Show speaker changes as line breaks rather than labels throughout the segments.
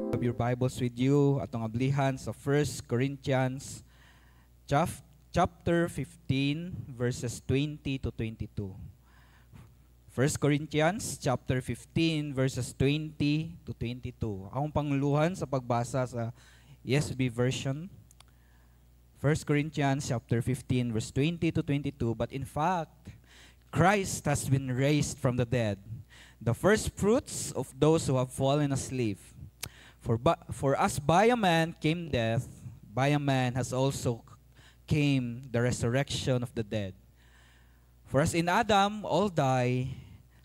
Have your Bibles with you atong ablihan sa 1 Corinthians chapter 15 verses 20 to 22. 1 Corinthians chapter 15 verses 20 to 22. Akong panguluhan sa pagbasa sa ESV version. 1 Corinthians chapter 15 verse 20 to 22. But in fact, Christ has been raised from the dead, the first fruits of those who have fallen asleep. For as by a man came death, by a man has also came the resurrection of the dead. For as in Adam all die,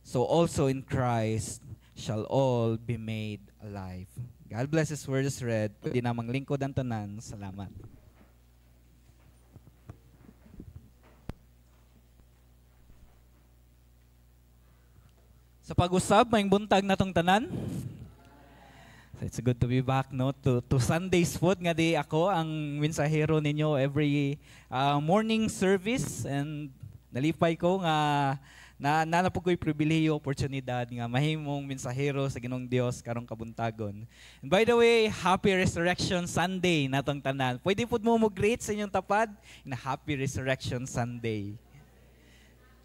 so also in Christ shall all be made alive. God bless His word is read. Pwede namang lingkod ang tanan. Salamat. Sa pag-usab, may buntag na tong tanan. So it's good to be back to Sunday's food nga di ako ang mensahero ninyo every morning service, and nalipay ko nga nanapog ko'y pribilehiyo, oportunidad nga mahimong mensahero sa Ginoong Dios karong kabuntagon. And by the way, Happy Resurrection Sunday natong tanan. Pwede pud mo greet sa inyong tapad na Happy Resurrection Sunday.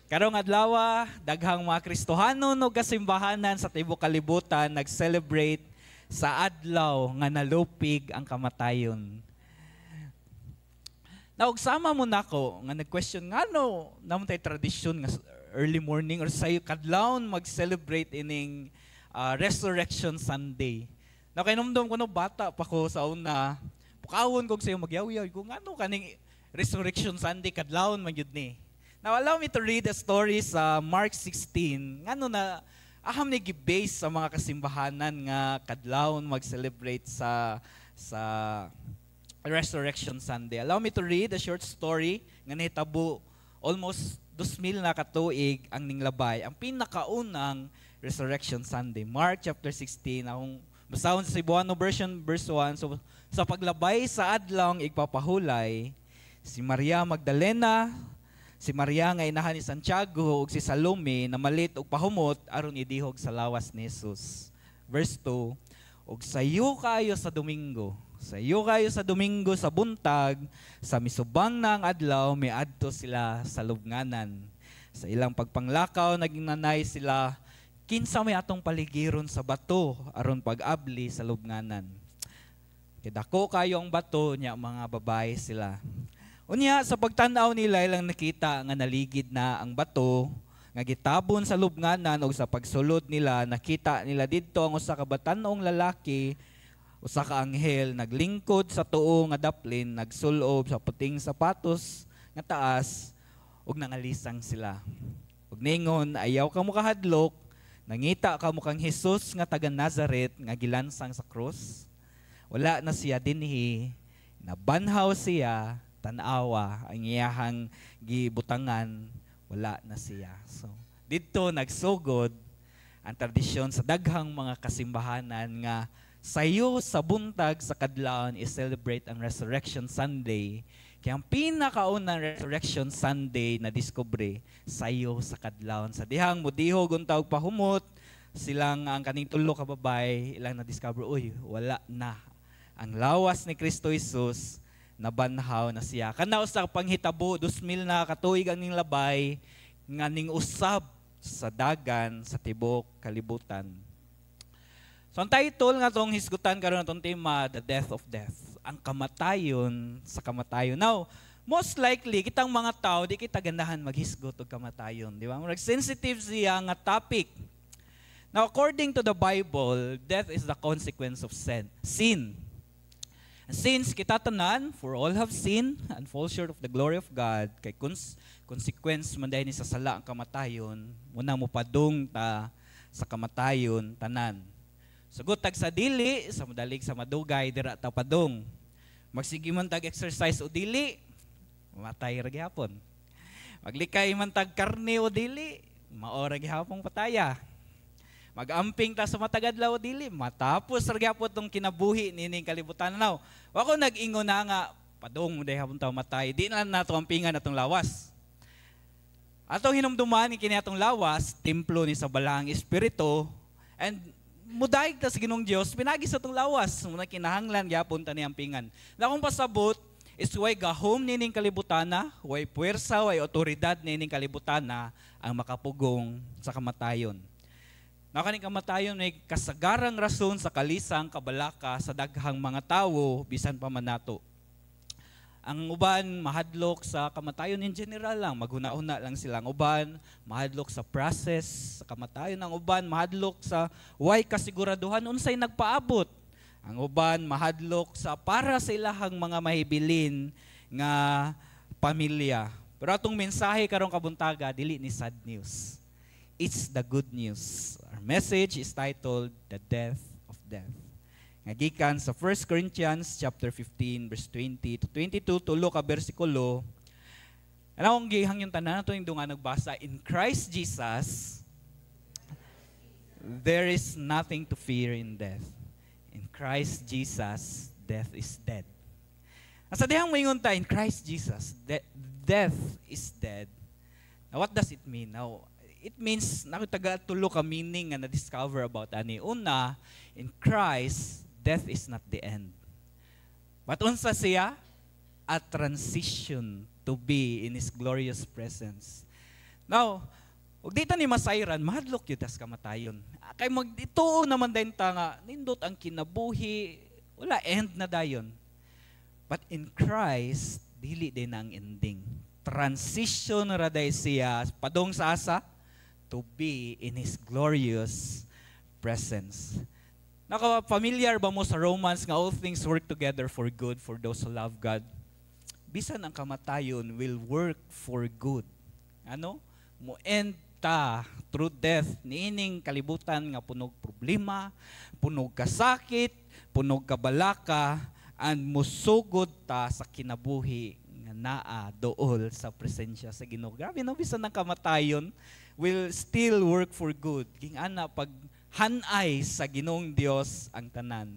Karong adlaw, daghang mga Kristohanon o kasimbahanan sa tibuok kalibutan nag-celebrate sa adlaw nga nalupig ang kamatayon. Naugsama mo nako nga nag-question nga namon tay tradisyon nga early morning or sayo kadlawon mag-celebrate ining Resurrection Sunday. Na kay numdum ko bata pa ko sa una, pukawon kog sayo magyaw-yaw ko ngano kaning Resurrection Sunday kadlawon man gyud ni. Now allow me to read a story sa Mark 16. Ngano na aham ni gi-base sa mga kasimbahanan nga kadlawon mag-celebrate sa Resurrection Sunday. Allow me to read a short story nga nahitabo almost 2,000 na katuig ang ninglabay. Ang pinakaunang Resurrection Sunday. Mark chapter 16. Akong basahon sa Cebuano version verse 1. So sa paglabay sa adlawng igpapahulay, si Maria Magdalena, si Maria nga inahan ni Santiago ug si Salome na malit og pahumot aron idihog sa lawas ni Jesus. Verse 2, ug sayo kayo sa Domingo. Sayo kayo sa Domingo sa buntag, sa misubang na ang adlaw, miadto sila sa lubnganan. Sa ilang pagpanglakaw naging nanay sila, kinsa may atong paligiron sa bato aron pag-abli sa lubnganan. Kidako kayo ang bato niya, mga babae sila. Unya sa pagtan-aw nila ilang nakita nga naligid na ang bato nga gitabon sa lubnganan, o sa pagsulod nila nakita nila didto ang usa ka batan-ong lalaki, usa ka anghel naglingkod sa tuo nga daplin, nagsulob sa puting sapatos nga taas ug nangalisang sila. Ug ningon, ayaw ka mo kahadlok, nangita ka mo kang Jesus nga taga Nazareth nga gilansang sa krus. Wala na siya dinhi, nabanhaw siya, tanawa ang iyahang gibutangan, wala na siya. So dito nagsugod ang tradisyon sa daghang mga kasimbahanan nga sayo sa buntag sa kadlawon i-celebrate ang Resurrection Sunday. Kaya ang pinakaunang Resurrection Sunday na diskubre sayo sa kadlawon. Sa dihang mudihog unta og pahumot, silang ang kaning tulo ka babay ilang na-discover, uy, wala na ang lawas ni Kristo Jesus, nabanhaw na siya. Kana usa ka panghitabo 2,000 na katuig ang ning labay nga ning usab sa dagan sa tibuok kalibutan. So ang title nga tong hisgutan karon atong tema, The Death of Death, ang kamatayon sa kamatayon. Now, most likely kitang mga tao di kita ganahan maghisgot og kamatayon, di ba? Murag sensitive siya nga topic. Now, according to the Bible, death is the consequence of sin. Since kita tanan, for all have sinned and fall short of the glory of God, kay consequence man dahil ni sa sala ang kamatayon, muna mo padung ta sa kamatayon tanan. Sugot tag sa dili, sa madalig sa madugay, dira ta padung. Magsige man tag exercise o dili, mamatay ra gyapon. Maglikay man tag karne o dili, maora gyapon pataya. Mag-amping ta sa matagadlaw o dili, matapos ra gyapon tong kinabuhi nining kalibutan. Now, wako nag-ingon na nga padung day hapon taw matay, di na nato ampingan atong lawas. Atong hinumduman kini atong lawas, templo ni sa balaang espiritu, and mudaig ta sa Ginoong Dios, pinagi sa tong lawas, muna kinahanglan gyapon ta niyang pingan. Na akong pasabot is way gahom nining kalibutana, way puwersa, way otoridad nining kalibutana ang makapugong sa kamatayon. Na kaning kamatayon may kasagarang rason sa kalisang kabalaka sa daghang mga tawo bisan pa man nato. Ang uban mahadlok sa kamatayon in general lang, maghuna-una lang silang uban, mahadlok sa process sa kamatayon. Ang uban mahadlok sa way kasiguraduhan unsay nagpaabot. Ang uban mahadlok sa para sa ilahang mga mahibilin nga pamilya. Pero atong mensahe karong kabuntaga dili ni sad news. It's the good news. Our message is titled The Death of Death. Nga gikan sa 1 Corinthians chapter 15 verse 20 to 22 tulo ka bersikulo. Ano ang gihang yung tanan nato yung nga nagbasa, in Christ Jesus there is nothing to fear in death. In Christ Jesus death is dead. Asa dihang moingon ta in Christ Jesus death is dead. Now what does it mean? Now it means nakitaga tulo ka meaning nga na-discover about ani. Una, in Christ death is not the end. But unsa siya? A transition to be in His glorious presence. Now, ug dita ni masayran, mahadlok yun tas kamatayon. Kay magdituo naman din ta nga, nindot ang kinabuhi, wala end na dayon. But in Christ, dili din ang ending. Transition ra day siya, padong sa asa? To be in His glorious presence. Naka-familiar ba mo sa Romans nga all things work together for good for those who love God? Bisan ang kamatayon will work for good. Ano? Mo-end ta through death niining kalibutan nga punog problema, punog kasakit, punog kabalaka, and musugod ta sa kinabuhi nga naa dool sa presensya sa Ginoo. Grabe no, bisan ang kamatayon will still work for good. Ging ana pag hanay sa Ginoong Dios ang tanan.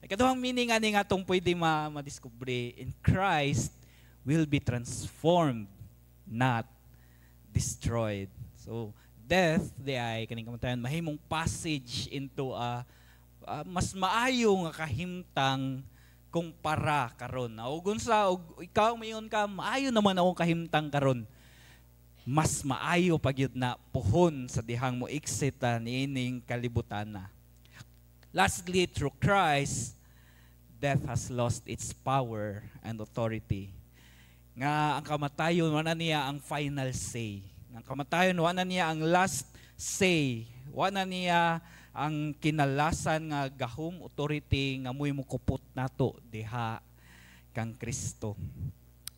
Ikaduhang meaning ani nga tong pwede madiskubre, in Christ will be transformed, not destroyed. So, death, di ay kaning kamatayon, mahimong passage into a mas maayo nga kahimtang kumpara karon. Ug unsa ikaw mayon ka, maayo naman akong kahimtang karon. Mas maayo pagyud na puhon sa dihang mo iksita niining kalibutana. Lastly, through Christ, death has lost its power and authority. Nga ang kamatayon wala niya ang final say. Ang kamatayon wala niya ang last say. Wala niya ang kinalasan nga gahom authority nga mo'y mukupot nato diha kang Kristo.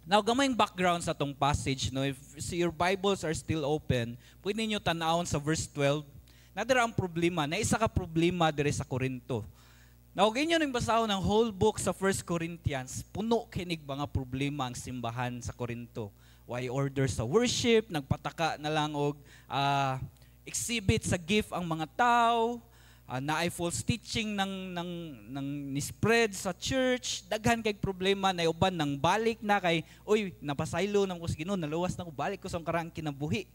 Now, gamayng background sa tong passage, no? If your Bibles are still open, pwede niyo tanawon sa verse 12. Nadira ang problema, na isa ka problema dire sa Korinto. Now, ganyan yung basahon ng whole book sa 1 Corinthians, puno kinig mga problema ang simbahan sa Korinto. Why order sa worship, nagpataka na lang og exhibit sa gift ang mga tao, na ay false teaching ng ni-spread sa church, daghan kay problema na uban nang balik na kay oy napasaylo nang ko sa Ginoo, naluwas na ko, balik ko sa karang kinabuhi.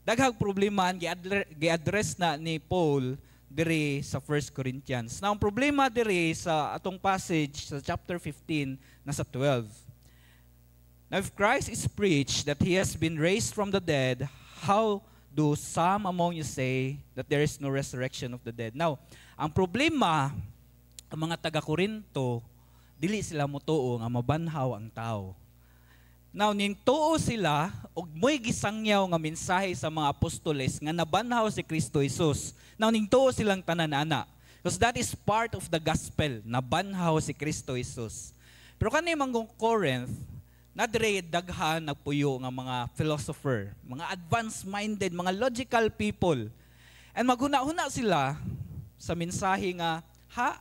Daghang problema ang gi-address na ni Paul dire sa 1 Corinthians. Now ang problema dire sa atong passage sa chapter 15 nasa 12. Now if Christ is preached that He has been raised from the dead, how do some among you say that there is no resurrection of the dead? Now, ang problema, ang mga taga-Korinto, dili sila mutuo nga mabanhaw ang tao. Now, ning tuo sila, og mo'y gisangyaw nga mensahe sa mga apostoles nga nabanhaw si Kristo Jesus. Now, ning tuo silang tanan-ana. Because that is part of the gospel, nabanhaw si Kristo Jesus. Pero kanay manggong Corinth, nadire daghan nagpuyo nga mga philosopher, mga advanced-minded, mga logical people. And maghuna-huna sila sa mensahe nga,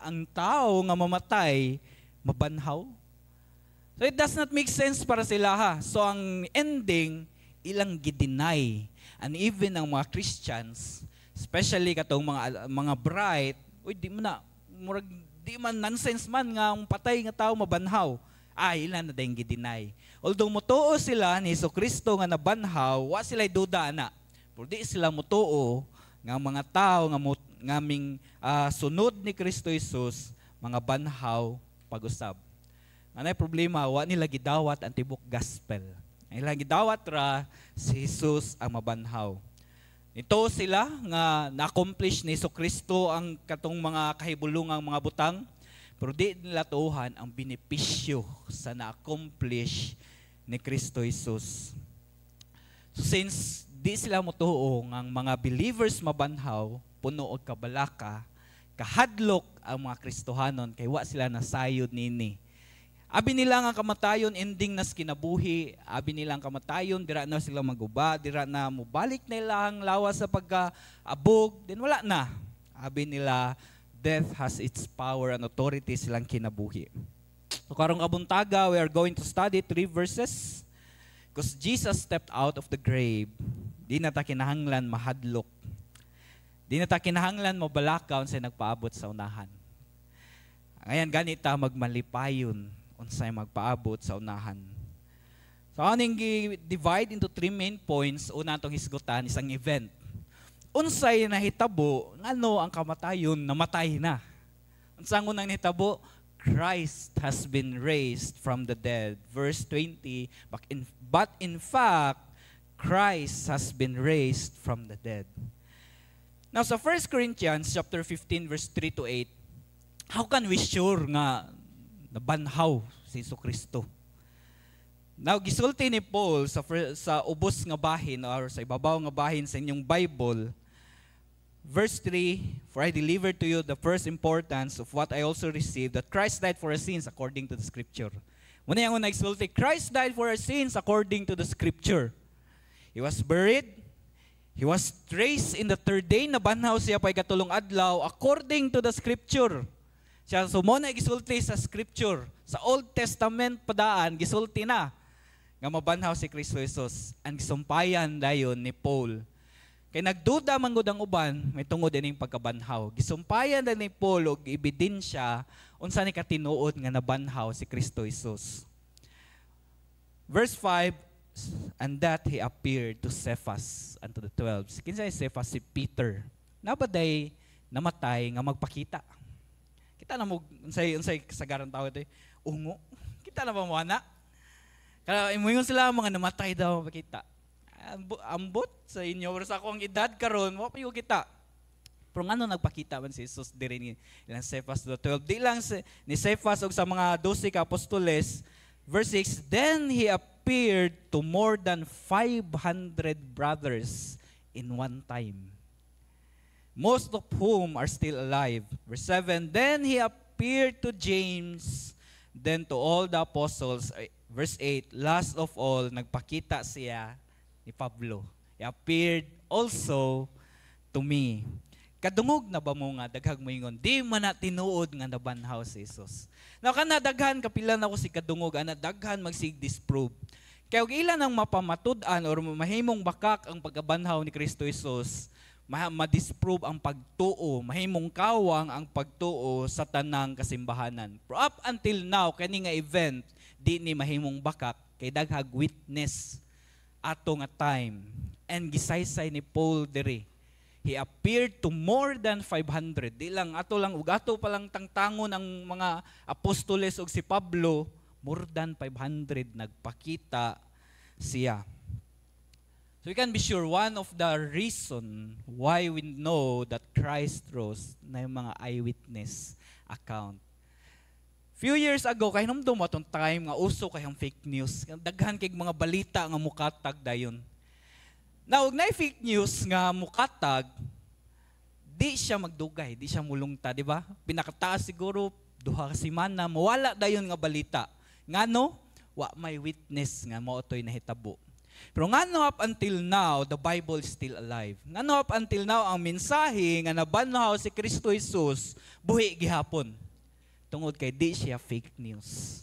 ang tao nga mamatay, mabanhaw? So it does not make sense para sila So ang ending, ilang gideny. And even ang mga Christians, especially katong mga bright, di man nonsense man nga ang patay nga tao mabanhaw. Ilan na dahil gideny. Although mutuo sila ni Jesucristo nga nabanhaw, wa sila duda na. Pero di sila mutuo nga mga tao ngaming sunod ni Kristo Jesus mga banhaw pag-usab. Anay problema, wa nila gidawat ang tibok gospel. Nila gidawat ra si Jesus ang mabanhaw. Ito sila nga na-accomplish ni Kristo ang katong mga kahibulungang mga butang, pero di nila tuhan ang benepisyo sa na-accomplish ni Kristo Jesus. So since di sila motuo ang mga believers mabanhaw, puno og kabalaka, kahadlok ang mga Kristohanon kay wa sila nasayod nini. Abi nila nga kamatayon ending nas kinabuhi, abi nila ang kamatayon dira na sila maguba, dira na mobalik na ilang lawas sa pagkaabog, then wala na. Abi nila death has its power and authority silang kinabuhi. So karong kabuntaga we are going to study 3 verses because Jesus stepped out of the grave. Di na ta kinahanglan mahadlok. Di na ta kinahanglan mabalakaw unsay nagpaabot sa unahan. Ngayon ganita magmalipayon unsay magpaabot sa unahan. So aning divide into 3 main points. Una atong hisgutan isang event. Unsay nahitabo ngano ang kamatayon namatay na. Unsang unang nahitabo? Christ has been raised from the dead. Verse 20, but in fact, Christ has been raised from the dead. Now sa 1 Corinthians chapter 15 verse 3 to 8, how can we sure nga nabanhaw si Kristo? Now gisulti ni Paul sa ubos nga bahin or sa ibabaw nga bahin sa inyong Bible, verse 3, for I delivered to you the first importance of what I also received, that Christ died for our sins according to the Scripture. Muna yung nagsulti, Christ died for our sins according to the Scripture. He was buried, He was raised in the third day, nabanhaw siya pa'y katulong adlaw according to the Scripture. Siya sumuna gisulti sa Scripture. Sa Old Testament padaan, gisulti na nga mabanhaw si Kristo Jesus. Ang gisumpayan dayon ni Paul. Kay nagduda man gud ang uban, may tungod ining pagkabanhaw. Gisumpayan na ni Paul og ebidensya unsa ni katinuod nga nabanhaw si Kristo Jesus. Verse 5, and that he appeared to Cephas and to the 12. Kinsay Cephas? Si Peter. Nabaday namatay nga magpakita. Kita na mo unsay kasagaran tao ito. Ungo. Kita na ba mo ana? Kaya imuingon sila mga namatay daw makita. Ambot sa inyo pero sa akong edad karon wa pa kita. Pero ngano nagpakita man si Jesus diri ni ilang Cephas to the 12. Di lang ni Cephas og sa mga 12 ka apostoles. Verse 6, then he appeared to more than 500 brothers in one time, most of whom are still alive. Verse 7, then he appeared to James, then to all the apostles. Verse 8, last of all, nagpakita siya ni Pablo. He appeared also to me. Kadungog na ba mo nga, daghag mo ingon, di man na tinuod nga nabanhaw si Jesus. Now, kanadaghan, kapilan ako si kadungog, anadaghan magsig-disprove. Kaya og ilan ang mapamatud-an or mahimong bakak ang pagkabanhaw ni Kristo Jesus, ma-disprove ang pagtuo, mahimong kawang ang pagtuo sa tanang kasimbahanan. Pero up until now, kani nga event, di ni mahimong bakak, kay daghag witness ato nga time. And gisaysay ni Paul diri. He appeared to more than 500. Di lang, ato pa lang tangtangon ang mga apostoles o si Pablo, more than 500 nagpakita siya. So we can be sure one of the reason why we know that Christ rose na yung mga eyewitness account. Few years ago, kay namdum atong time nga uso kayong fake news. Daghan kay mga balita nga mukatag dayon. Now, na fake news nga mukatag, di siya magdugay, di siya mulungta, di ba? Pinakataas siguro, 2 ka semana, mawala dayon nga balita. Ngano? Wa may witness nga mao toy nahitabo. Pero ngano up until now, the Bible is still alive. Ngano up until now, ang mensahe nga nabanhaw si Kristo Jesus, buhi gihapon. Tungod kay di siya fake news.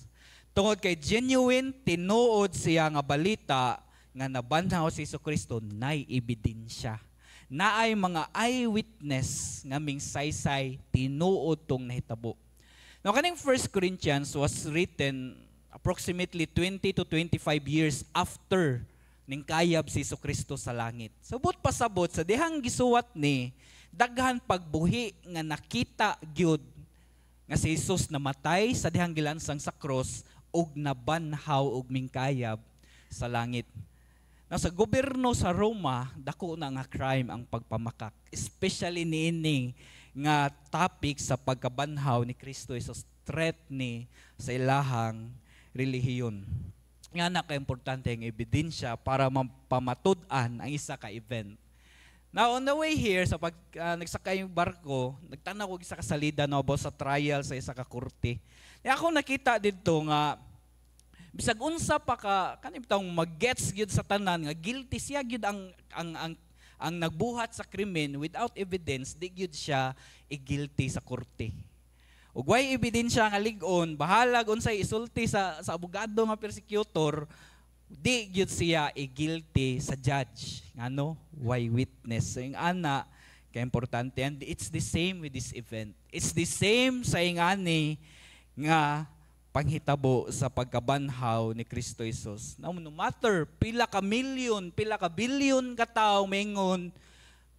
Tungod kay genuine, tinuod siya nga balita, nga nabanhaw si Kristo, nay ebidensya. Naay mga eyewitness nga ming saysay tinuod tong nahitabo. Now kaning 1 Corinthians was written approximately 20 to 25 years after ning kayab si Jesucristo sa langit. Subot pasabot sa dihang gisuwat ni daghan pagbuhi nga nakita gyud nga si Jesus namatay sa dihang gilansang sa cross ug nabanhaw og mingkayab sa langit. Now, sa gobyerno sa Roma, dako na nga crime ang pagpamakak, especially niini nga topic sa pagkabanhaw ni Kristo Jesus, threat ni sa ilahang relihiyon. Nga na ka-importante ang ebidensya para pamatud-an ang isa ka event. Now, on the way here, sa nagsakay yung barko, nagtanaw ko isa ka salida no, about sa trial sa isa ka korte. Ako nakita dito nga, bisag unsa pa ka kanim taong mag-gets gyud sa tanan nga guilty siya gyud ang nagbuhat sa krimen without evidence, di gyud siya i-guilty sa korte. Ug way ebidensya nga lig-on, bahalag unsay isulti sa abogado nga persecutor, di gyud siya i-guilty sa judge. Ngano? Why witness? So yung ana kay importante, and it's the same with this event. It's the same sa ingani nga panghitabo sa pagkabanhaw ni Kristo Jesus. No matter pila ka milyon, pila ka bilyon ka tawo mingon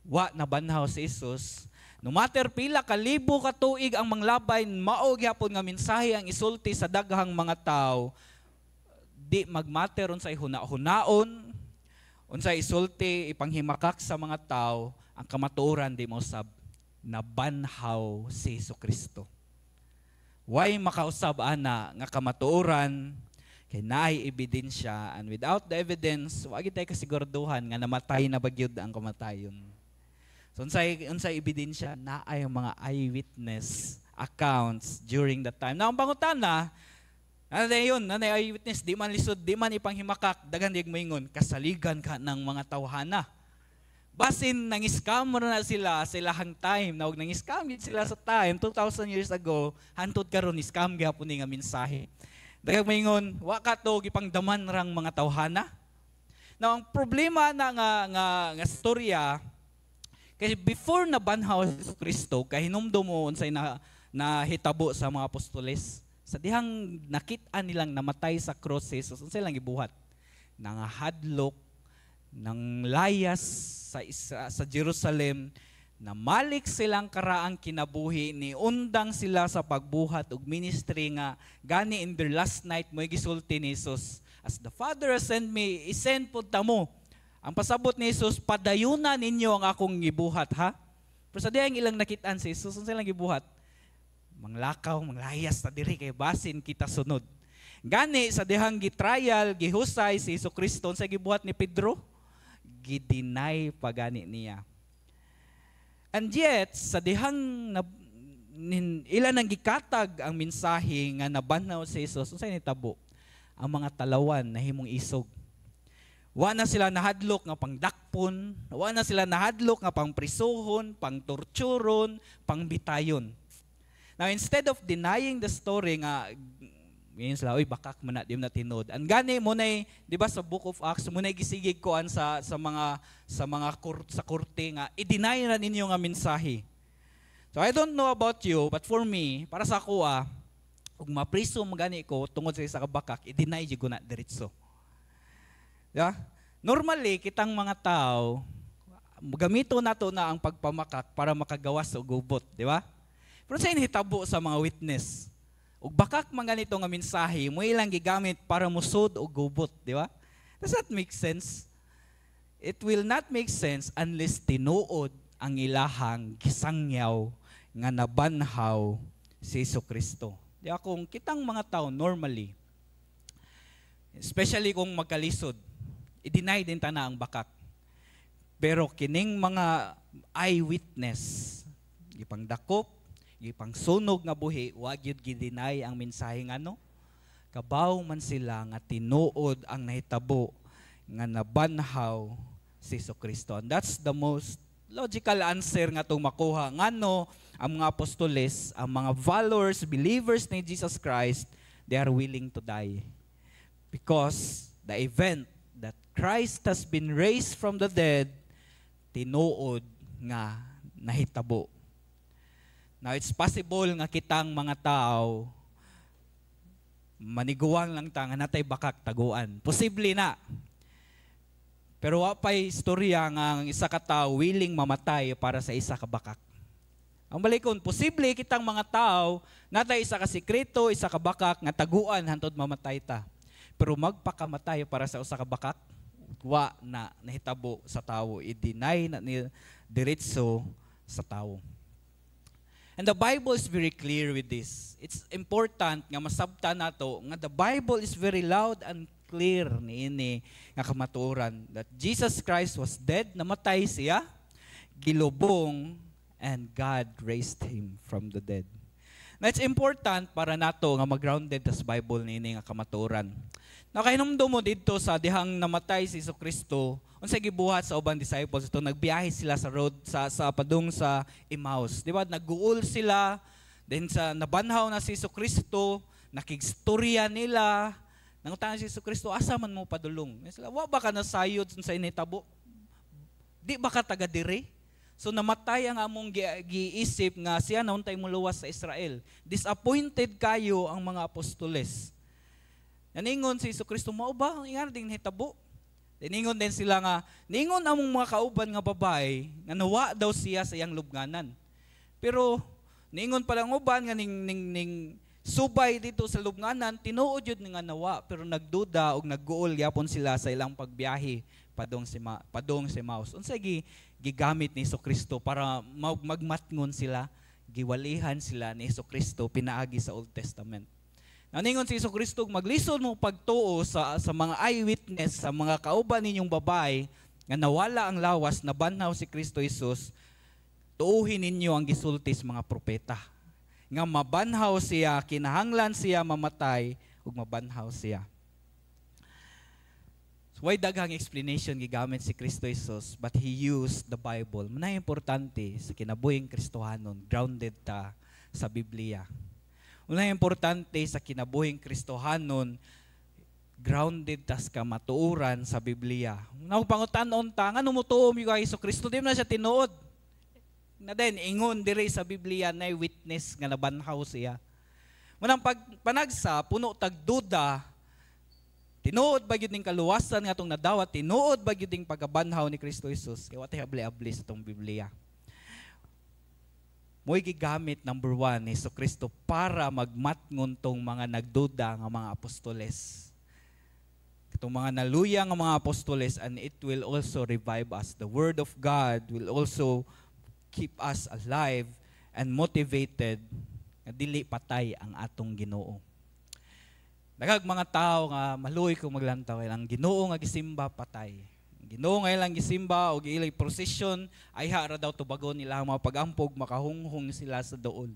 wa nabanhaw si Jesus. No matter pila ka libo ka tuig ang manglabay, mao gyapon nga mensahe ang isulti sa daghang mga tawo, di magmatter unsay huna-hunaon, unsay isulti ipanghimakak sa mga tawo, ang kamatuoran di mo sab nabanhaw si Jesucristo. Why makausab ana nga kamatuoran kay naay ebidensya, and without the evidence wa gyud tay kasiguraduhan nga namatay na bagyod ang kamatayon. So unsay ebidensya? Naay mga eyewitness accounts during that time. Now ang pangutana, nanay eyewitness, di man lisod, di man ipanghimakak, daghan diig moingon kasaligan ka ng mga tawhana. Basin nang-scam na sila sa ilahang time. Nawag nang-scam sila sa time 2,000 years ago, hantod karon scam gyapon ni nga mensahe. Daghang maingon, wa ka to gipangdaman rang mga tawhana. Now ang problema na nga storya, kasi before nabanhaw si Kristo, kay hinumdum mo unsay nahitabo sa mga apostoles, sa dihang nakit-an nilang namatay sa cross si Jesus, unsay lang gibuhat? Nangahadlok, nang layas sa Jerusalem, na malik silang karaang kinabuhi, ni undang sila sa pagbuhat ug ministry nga gani in their last night mo gisulti ni Jesus, as the Father has sent me, isend pud ta mo. Ang pasabot ni Jesus, padayunan ninyo ang akong gibuhat, ha? Pero sa dihang ilang nakitaan si Jesus, unsa lang gibuhat? Manglakaw, manglayas ta diri kay basin kita sunod. Gani sa dihang gitrial, gihusay si Jesucristo, unsa gibuhat ni Pedro? Gidinay pagani niya. And yet, sa dihang ilan ang gikatag ang mensahe nga nabanhaw si Jesus, unsay nitabo? Ang mga talawan na himong isog. Wa na sila nahadlok nga pangdakpon, wa na sila nahadlok nga pangprisuhon, pangtorturon, pangbitayon. Now, instead of denying the story nga ngayon sila, oy bakak man na, di mo na tinod. Ang gani mo na, di ba sa Book of Acts, mo na gisigig koan sa korte nga, i-deny na ninyo nga mensahe. So I don't know about you, but for me, para sa ako ug mapriso magani ko tungod sa isa ka bakak, i-deny jud ko na diretso. Yeah? Normally, kitang mga tao, gamito nato na ang pagpamakak para makagawas og gubot, di ba? Pero sa inhitabo sa mga witness, ug bakak man ganito nga mensahe, mo ilang gigamit para musod og gubot, di ba? Does that make sense? It will not make sense unless tinuod ang ilahang gisangyaw nga nabanhaw si Jesucristo. Di ba, kung kitang mga tao normally, especially kung magkalisod, i-deny din ta na ang bakak. Pero kining mga eyewitness, gipangdakop, gipang sunog nga buhi, wa gyud gidinay ang mensahe nga no. Kabaw man sila nga tinuod ang nahitabo nga nabanhaw si Jesucristo. And that's the most logical answer nga tong makuha. Ngano ang mga apostoles, ang mga followers, believers ni Jesus Christ, they are willing to die. Because the event that Christ has been raised from the dead, tinuod nga nahitabo. Now, it's possible nga kitang mga tao, maniguang lang ta nga natay bakak taguan. Posible na. Pero wa pay istorya nga ang isa ka tawo willing mamatay para sa isa ka bakak. Ang balikon, posible kitang mga tao natay isa ka sikreto, isa ka bakak nga taguan hantod mamatay ta. Pero magpakamatay para sa usa ka bakak, wa na nahitabo sa tawo, i-deny na ni diretso sa tawo. And the Bible is very clear with this. It's important nga masabtan nato nga the Bible is very loud and clear niini nga kamatuoran that Jesus Christ was dead, namatay siya, gilubong, and God raised him from the dead. Now it's important para nato nga mag-grounded sa Bible niini nga kamatuoran. Nakahinumdum mo dito sa dihang namatay si Jesucristo, unsay gibuhat sa ubang disciples ito, nagbiyahe sila sa road sa padung sa Emmaus. Di ba? Nagguol sila, then sa nabanhaw na si Jesucristo, nakigstorya nila, nangutangan si Jesucristo, asa man mo padulong? Sila, wa ba ka nasayod sa initabo? Di ba ka taga diri? So namatay ang among giisip nga siya nauntay mo luwas sa Israel. Disappointed kayo ang mga apostoles. Naningon si Jesucristo, mao ba ang ingon ding hitabo? Ningon din sila nga, ningon among mga kauban nga babae, nga nawa daw siya sa iyang lubnganan. Pero ningon pa lang uban nga ning subay dito sa lubnganan, tinuod yun nga nawa, pero nagduda o nagguol yapon sila sa ilang pagbiyahe padong si Emmaus. Unsay gigamit ni Jesucristo para magmatngon sila, giwalihan sila ni Jesucristo pinaagi sa Old Testament. Naningon si Jesucristo, maglisod mo pagtuo sa mga eyewitness, sa mga kauban ninyong babae, nga nawala ang lawas, nabanhaw si Kristo Jesus, tuuhin ninyo ang gisultis mga propeta. Nga mabanhaw siya, kinahanglan siya mamatay, ug mabanhaw siya. So, why daghang explanation gigamit si Kristo Jesus, but He used the Bible. Manay importante sa kinabuhing Kristohanon, grounded ta sa Biblia. Una importante sa kinabuhing Kristohanon, grounded tas kamatuoran sa Biblia. Una pangutanon ta, nga numutuo mi kay Kristo, di mo na siya tinuod. Na din, ingon diri sa Biblia na witness nga nabanhaw siya. Munang panagsa, puno tagduda, tinuod ba gyud ning kaluwasan nga tong nadawat, tinuod ba gyud ning pagabanhaw ni Kristo Jesus. Kaya watay abli-abli sa tong Biblia. Mo'y gigamit, number one, ni Jesucristo para magmatngon tong mga nagduda nga mga apostoles. Itong mga naluya nga mga apostoles, and it will also revive us. The Word of God will also keep us alive and motivated nga dili patay ang atong Ginoo. Dagag mga tao nga maluoy kung maglantaw, ang Ginoo nga gisimba patay. Ginoo nga ilang gisimba o giilay procession ay hara daw tubagon nila mga pagampog, makahunghong sila sa dool.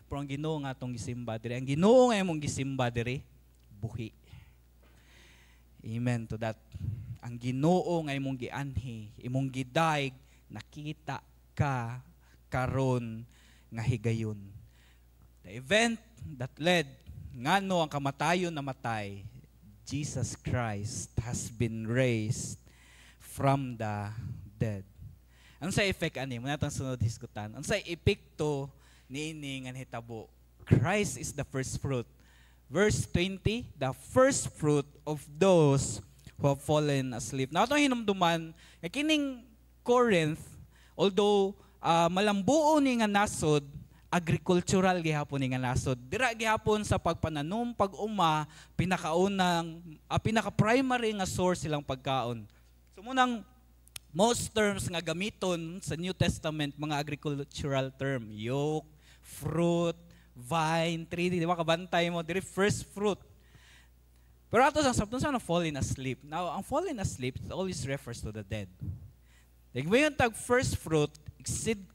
Pero ang Ginoo nga atong gisimba diri, ang Ginoo nga imong gisimba diri, buhi. Amen to that. Ang Ginoo nga imong gianhi, imong gidayeg, nakita ka karon nga higayon. The event that led ngano ang kamatayon namatay, Jesus Christ has been raised from the dead. Ang sa effect ani mo natang sunod diskutan. Ang sa epekto niini nga hitabo, Christ is the first fruit. Verse 20, the first fruit of those who have fallen asleep. Now itong hinumduman, kining Corinth, although malambuo ni nga nasod, agricultural gihapon ni nga nasod. Dira gihapon sa pagpananom, pag-uma, pinaka-primary nga source silang pagkaon. So munang most terms nga gamiton sa New Testament, mga agricultural term, yoke, fruit, vine, tree, di ba kabantay mo, diri first fruit. Pero ato sa sabton sa fallen asleep. Now, ang fallen asleep it always refers to the dead. Like when tag first fruit,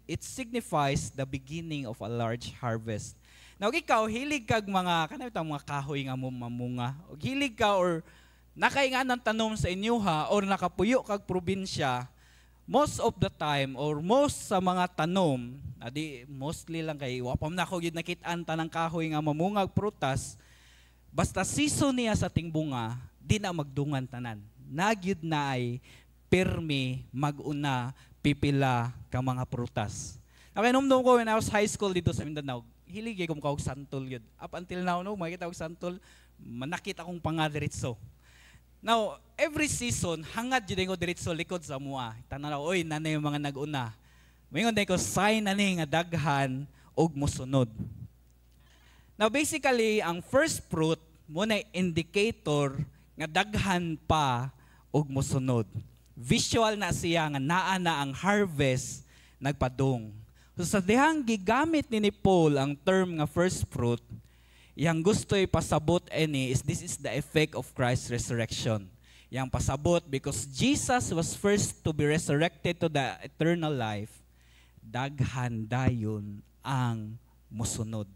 it signifies the beginning of a large harvest. Now, ikaw, hilig kag mga kahoy nga mamunga. O hilig ka or nakaingan ng tanom sa inyo ha, or nakapuyo kag probinsya, most of the time, or most sa mga tanom, mostly lang kay, wapam na ako yun nakitaan tanang kahoy nga mamungag prutas, basta season niya sa ting bunga, di na magdungan tanan. Nagyud na ay permi maguna pipila ka mga prutas. Nakinomdom ko when I was high school dito sa Mindanao, hilig ko mukha og santol yun. Up until now, no, makikita og santol, manakit akong pangadiritso. Now, every season, hangad yun ko diretso likod sa mua. Tanaw, oy, nanay yung mga nag-una. Mayroon din ko sign na nga daghan og musunod. Now, basically, ang first fruit, muna indicator nga daghan pa og musunod. Visual na siya nga naa na ang harvest nagpadung. So sa dihang gigamit ni Paul ang term nga first fruit, yang gusto ipasabot is this is the effect of Christ's resurrection. Yang pasabot because Jesus was first to be resurrected to the eternal life, daghan dayon ang musunod.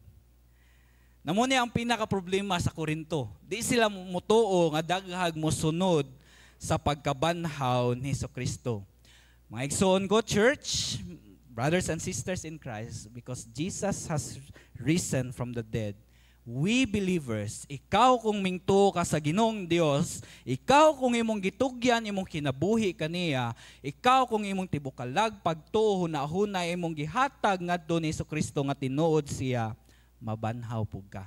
Namuni ang pinaka-problema sa Korinto. Di sila mutuo nga daghag musunod sa pagkabanhaw ni Jesucristo. Mga igsoon ko, church, brothers and sisters in Christ, because Jesus has risen from the dead, we believers, ikaw kung mingto ka sa Ginoong Dios, ikaw kung imong gitugyan, imong kinabuhi kaniya, ikaw kung imong tibukalag, pagtuo, hunahuna, imong gihatag ngadto ni Jesucristo nga tinuod siya, mabanhaw pug ka.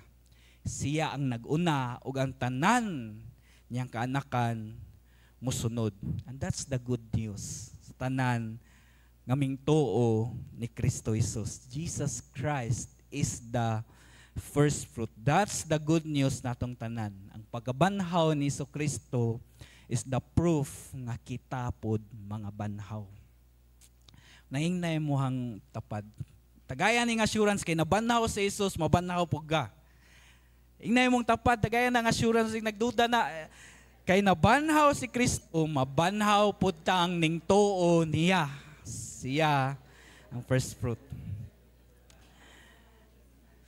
Siya ang nag-una ug ang tanan niyang kaanakan musunod. And that's the good news. Sa tanan nga mingtuo ni Kristo Jesus. Jesus Christ is the first fruit. That's the good news natong tanan. Ang pagkabanhaw ni Jesucristo is the proof nga kita pod mga banhaw. Nahingnay mo hang tapad. Tagayan ning assurance kay nabanhaw si Jesus, mabanhaw pug ka. Hingnay mong tapad, tagayan ng assurance ning nagduda na kay nabanhaw si Kristo, mabanhaw pud ta ang ningtuo niya. Siya ang first fruit.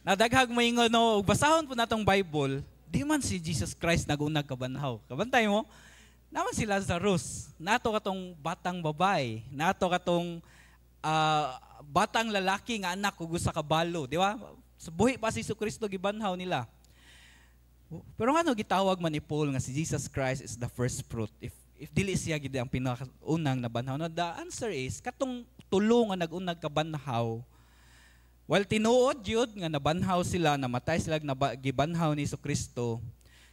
Nadaghag maingon no, basahon po natong Bible, di man si Jesus Christ nag-unag kabanhaw. Kabantay mo, naman si Lazarus, nato katong batang babae, nato katong batang lalaki nga anak ug usa ka balo, di ba? Sa buhi pa si Jesucristo gibanhaw nila. Pero ano gitawag man ni Paul nga si Jesus Christ is the first fruit? If dili siya gid ang pinakaunang nabanhaw, no, the answer is katong tulo nga nag-unag kabanhaw. While tinuod yun nga nabanhaw sila, namatay sila gibanhaw ni Jesucristo,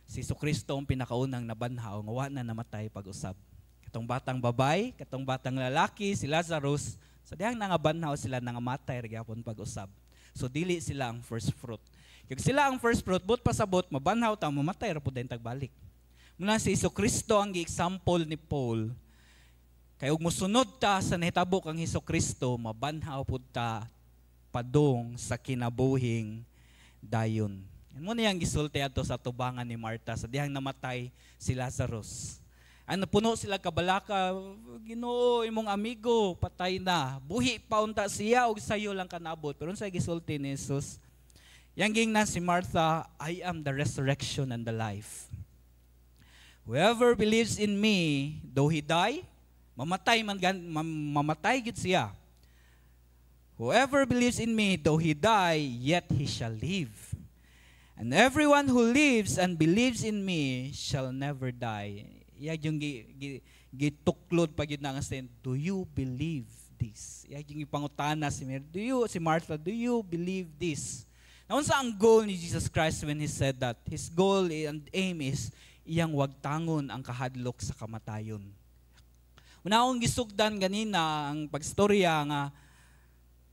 si Jesucristo ang pinakaunang nabanhaw nga wa na namatay pag-usab. Katong batang babay, katong batang lalaki, si Lazarus, sa dihang nangabanhaw sila nangamatay ra gyapon pag-usab. So dili sila ang first fruit. Kag sila ang first fruit, but pasabot mabanhaw ta mamatay ra pud dayon tagbalik. Muna si Jesucristo ang gi-example ni Paul. Kay ug mosunod ta sa nahitabo kang Jesucristo, mabanhaw pud ta padung sa kinabuhing dayon. Yan mo na yung gisulti ato sa tubangan ni Marta sa dihang namatay si Lazarus. Ano puno sila kabalaka, Ginoo imong amigo patay na. Buhi pa unta siya og sayo lang kanabot. Pero sa gisulti ni Jesus, yang gingnan si Martha, I am the resurrection and the life. Whoever believes in me, though he die, mamatay gid siya. Whoever believes in me, though he die, yet he shall live. And everyone who lives and believes in me shall never die. Iyag yung gituklod pag yun na nga saying, do you believe this? Iyag yung ipangutana si Martha, do you believe this? Naon sa ang goal ni Jesus Christ when He said that? His goal and aim is, iyang wagtangon ang kahadlok sa kamatayon. Una akong gisugdan ganina ang pagstorya nga,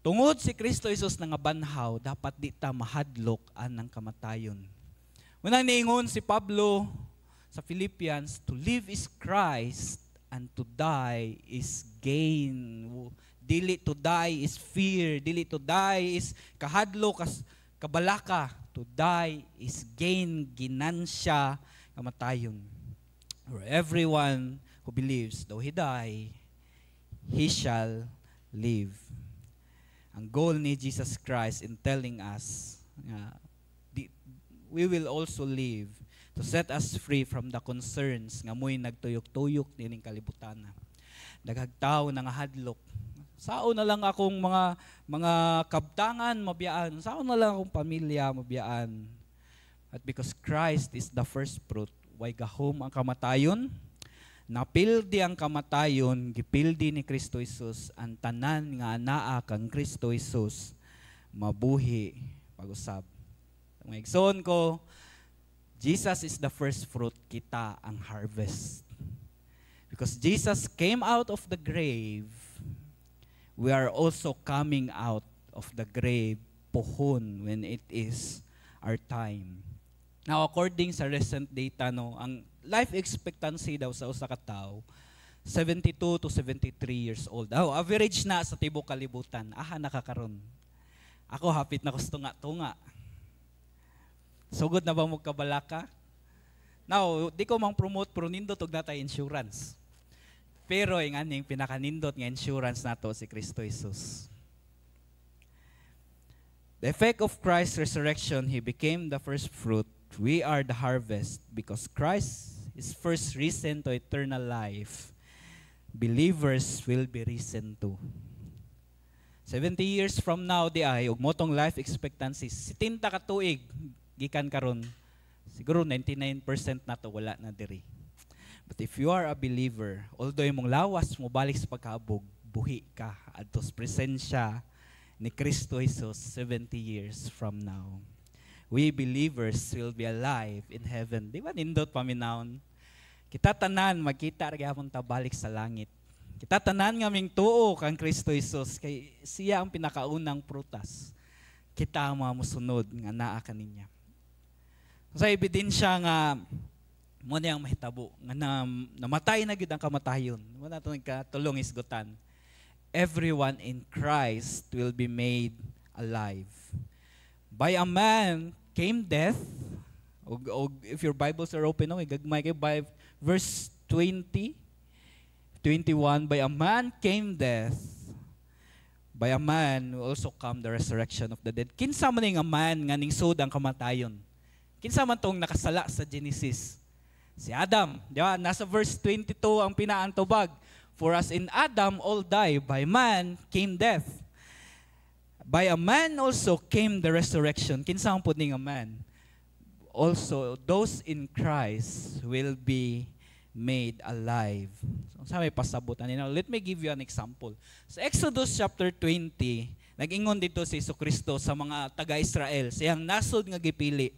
tungod si Kristo Jesus nga banhaw, dapat di ta mahadlok anang kamatayon. Unang niingon si Pablo sa Philippians, to live is Christ and to die is gain. Dili to die is fear, dili to die is kahadlok, kabalaka. To die is gain, ginansya, kamatayon. For everyone who believes, though he die, he shall live. Ang goal ni Jesus Christ in telling us, we will also live to set us free from the concerns nga mo'y nagtuyok-tuyok nining kalibutan. Daghag tawo nga hadlok. Sao na lang akong mga kabtangan mabiyaan. Sao na lang akong pamilya mabiyaan. At because Christ is the first fruit, way gahom ang kamatayon, napildi ang kamatayon, gipildi ni Kristo Jesus, ang tanan nga anaa kang Kristo Jesus, mabuhi pag-usab. Ang igsoon ko, Jesus is the first fruit, kita ang harvest. Because Jesus came out of the grave, we are also coming out of the grave pohon when it is our time. Now, according sa recent data, ang life expectancy daw sa usa ka tawo 72 to 73 years old. Average na sa tibok kalibutan. Nakakaron. Ako hapit na gusto nga tunga. Sugod na ba mo kabalaka? Now, di ko mang promote pero nindot og natay insurance. Pero yung aning pinakanindot nga insurance nato si Kristo Jesus. The effect of Christ's resurrection, He became the first fruit. We are the harvest because Christ is first risen to eternal life. Believers will be risen too. 70 years from now, di ay, ug motong life expectancy, 70 ka tuig, gikan karon, siguro 99% na to wala na diri. But if you are a believer, although imong lawas mo balik sa pagkaabog, buhi ka adto sa presensya ni Kristo Jesus 70 years from now. We believers will be alive in heaven. Di ba nindot paminawon? Kita tanan magkita ra gyapon ta balik sa langit. Kita tanan nga ming tuo kang Kristo Jesus kay siya ang pinakaunang prutas. Kita ang mga musunod nga naa kaninya. Sa ebidensya nga mo ang mahitabo nga namatay na gyud ang kamatayon. Wala to nagkatulong isgutan. Everyone in Christ will be made alive. By a man came death. If your Bibles are open, gagmay kayo by verse 20, 21, by a man came death. By a man will also come the resurrection of the dead. Kinsa man nga man nga ningsud ang kamatayon? Kinsa man tong nakasala sa Genesis? Si Adam. Di ba? Nasa verse 22 ang pinaantubag. For as in Adam all die, by man came death. By a man also came the resurrection. Kinsa man pud ning a man? Also, those in Christ will be made alive. So, sa may pasabutan nila. Let me give you an example. Sa Exodus chapter 20, nag-ingon dito si Jesucristo sa mga taga-Israel, siyang nasod nga gipili,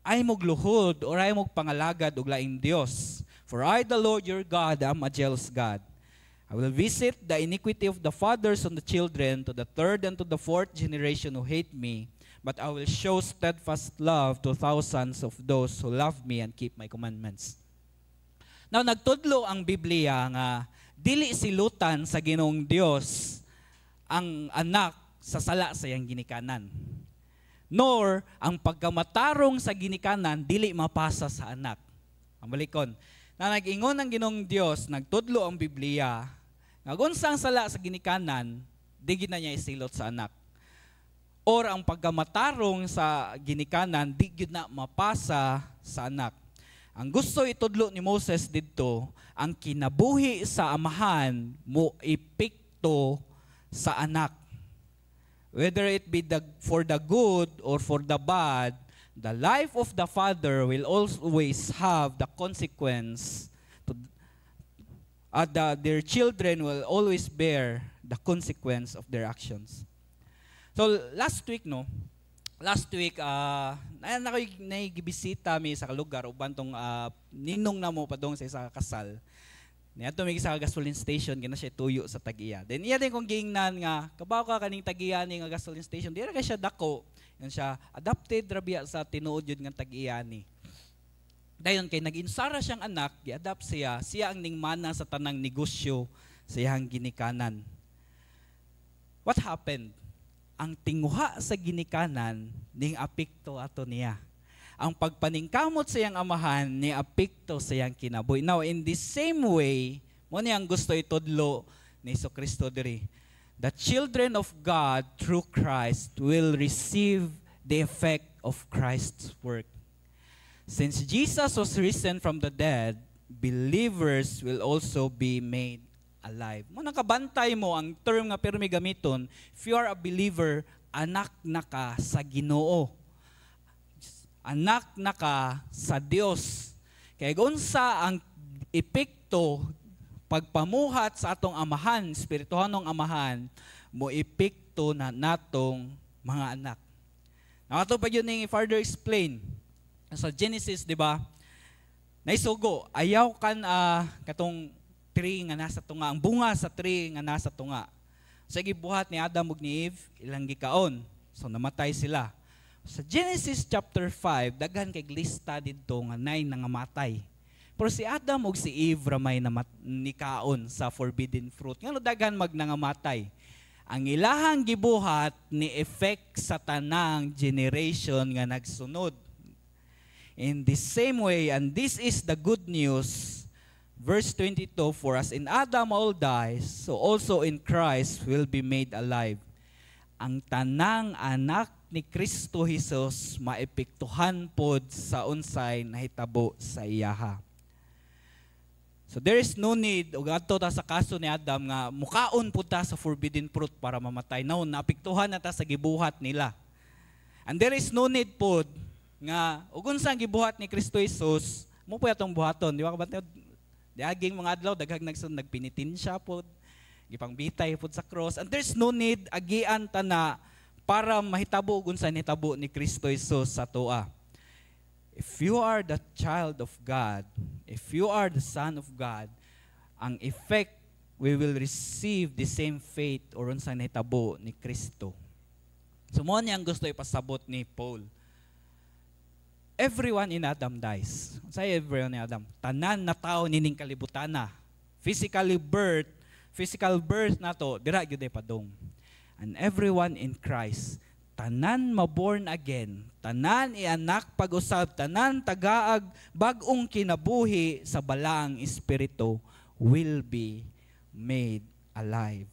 ay mogluhod or ay mogpangalagad og laing Dios. For I, the Lord your God, am a jealous God. I will visit the iniquity of the fathers on the children to the third and to the fourth generation who hate me, but I will show steadfast love to thousands of those who love me and keep my commandments. Now, nagtudlo ang Biblia nga dili silutan sa Ginoong Dios ang anak sa sala sa iyang ginikanan. Nor ang pagkamatarong sa ginikanan dili mapasa sa anak. Ang balikon, na nag-ingon ang Ginoong Dios, nagtudlo ang Biblia, nga unsang sala sa ginikanan, di gid na niya isilot sa anak. Or ang pagkamatarong sa ginikanan, di gyud na mapasa sa anak. Ang gusto itudlo ni Moses didto, ang kinabuhi sa amahan mo ipikto sa anak. Whether it be for the good or for the bad, the life of the father will always have the consequence. Their children will always bear the consequence of their actions. So last week naigibisita mi sa lugar uban tong ninong namo padong sa isa kasal. Niadto mi sa gasoline station gina siya tuyo sa Tag-Iya. Then iya din kong gingnan nga kabaw ka kaning Tag-Iya ni nga gasoline station. Dira ka siya dako. Yan siya adapted rabia sa tinuod yun nga Tag-Iya ni. Dayon kay nag-insara siyang anak, gi-adapt siya ang ningmana sa tanang negosyo sa iyang ginikanan. What happened? Ang tinguha sa ginikanan ning apekto ato niya. Ang pagpaningkamot sa iyang amahan ni apekto sa iyang kinabuhi. Now, in the same way, mo niyang gusto itudlo ni Jesucristo diri. The children of God through Christ will receive the effect of Christ's work. Since Jesus was risen from the dead, believers will also be made alive. Mo nakabantay mo ang term nga pero may gamiton, if you are a believer, anak na ka sa Ginoo. Anak na ka sa Dios. Kaya unsa ang epekto pagpamuhat sa atong amahan, espirituhanong amahan, mo epekto na natong mga anak. Now ato pa yun yung further explain. Sa Genesis, di ba? Naisugo, ayaw kan katong tree nga nasa tunga, ang bunga sa tree nga nasa tunga. Sa gibuhat ni Adam ug ni Eve, ilang gikaon. So namatay sila. Sa Genesis chapter 5, daghan kay lista didto nga 9 nangamatay. Pero si Adam ug si Eve ramay nikaon sa forbidden fruit. Ngano daghan magnangamatay. Ang ilahang gibuhat ni effect sa tanang generation nga nagsunod. In the same way, and this is the good news, verse 22, for as in Adam all dies, so also in Christ will be made alive. Ang tanang anak ni Kristo Jesus maepektuhan pod sa unsay nahitabo sa iyaha. So there is no need, ug adto ta sa kaso ni Adam nga mukaon pud ta sa forbidden fruit para mamatay. No, naapektuhan na ta sa gibuhat nila. And there is no need pod nga ug unsang gibuhat ni Kristo Jesus, mo po atong buhaton, di ba kabatid? Diaging mga adlaw daghang nagpinitin siya pod, gipangbitay pod sa cross. And there's no need agian ta na para mahitabo ug unsang nahitabo ni Kristo Jesus sa toa. If you are the child of God, if you are the son of God, ang effect, we will receive the same faith or unsang nahitabo ni Kristo. So mo niya ang gusto ipasabot ni Paul. Everyone in Adam dies. Say everyone in Adam. Tanan na tao nining kalibutan na. Physical birth na to, dira gyud padong. And everyone in Christ, tanan maborn again, tanan ianak pag-usab, tanan tagaag bag-ong kinabuhi sa balaang espiritu will be made alive.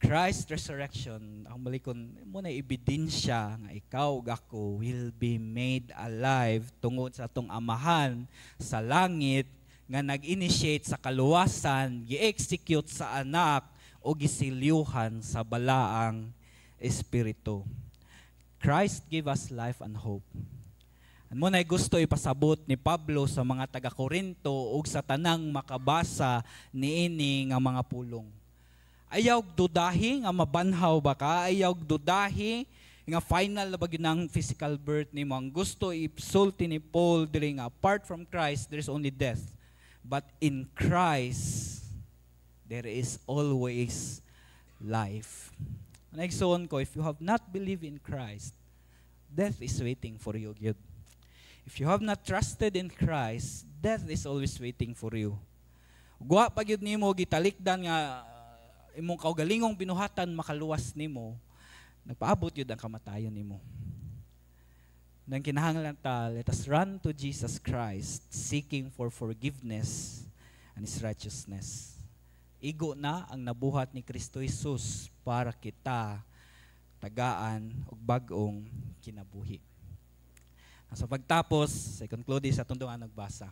Christ's resurrection, ang malikon mo na ebidensya nga ikaw ug ako will be made alive tungod sa atong amahan sa langit nga nag-initiate sa kaluwasan, gi-execute sa anak o gisilyuhan sa balaang espiritu. Christ give us life and hope. Mo na gusto ipasabot ni Pablo sa mga taga-Korinto ug sa tanang makabasa niini nga mga pulong. Ayaw dudahi nga mabanhaw ba ka? Ayaw dudahi nga final na ba ginang physical birth ni mo? Ang gusto ipsulti ni Paul diri nga apart from Christ there is only death. But in Christ there is always life. Nagsuon ko, if you have not believed in Christ, death is waiting for you. If you have not trusted in Christ, death is always waiting for you. Guwa pag yun nimo gitalikdan nga imong kaugalingong binuhatan makaluwas nimo, nagpaabot yun ang kamatayon nimo. Nang kinahanglan ta, let us run to Jesus Christ, seeking for forgiveness and His righteousness. Igo na ang nabuhat ni Kristo Jesus para kita tagaan og bag-ong kinabuhi. Sa pagtapos, sa conclude sa tundungan nagbasa.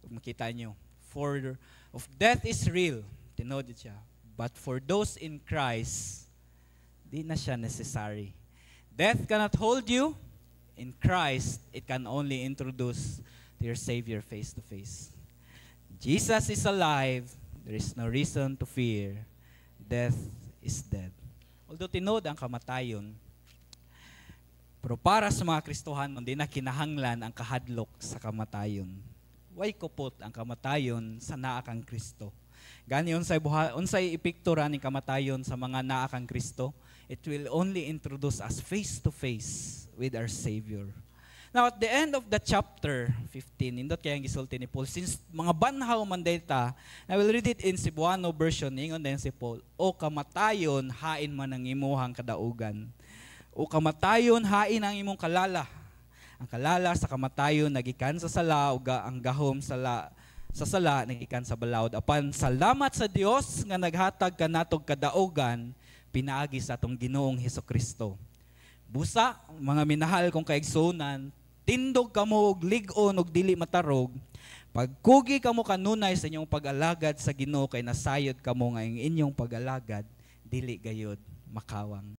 Ug makita nyo, for of death is real, tinod siya. But for those in Christ, di na siya necessary. Death cannot hold you. In Christ, it can only introduce to your Savior face to face. Jesus is alive. There is no reason to fear. Death is dead. Although tinod ang kamatayon, pero para sa mga Kristohan, hindi na kinahanglan ang kahadlok sa kamatayon. Way kupot ang kamatayon sa naa kang Kristo. Gani unsay epektura ni kamatayon sa mga naa kang Kristo, it will only introduce us face to face with our Savior. Now at the end of the chapter 15, indot kaya ang gisulti ni Paul, since mga banhaw man data, I will read it in Cebuano version, ingon din si Paul, o kamatayon, hain man ang imuhang kadaugan. O kamatayon, hain ang imong kalala. Ang kalala sa kamatayon, nagikan sa sala, o ang gahom sa sala, nagikan sa balawd. Apan, salamat sa Dios nga naghatag ka natog kadaugan, pinaagi sa atong Ginoong Hesukristo. Busa, mga minahal kong kaigsunan, tindog kamo og lig-on og dili matarog, pagkugi kamo kanunay sa inyong pag-alagad sa Ginoo kay nasayod kamo nga ang inyong pag-alagad dili gayud makawang.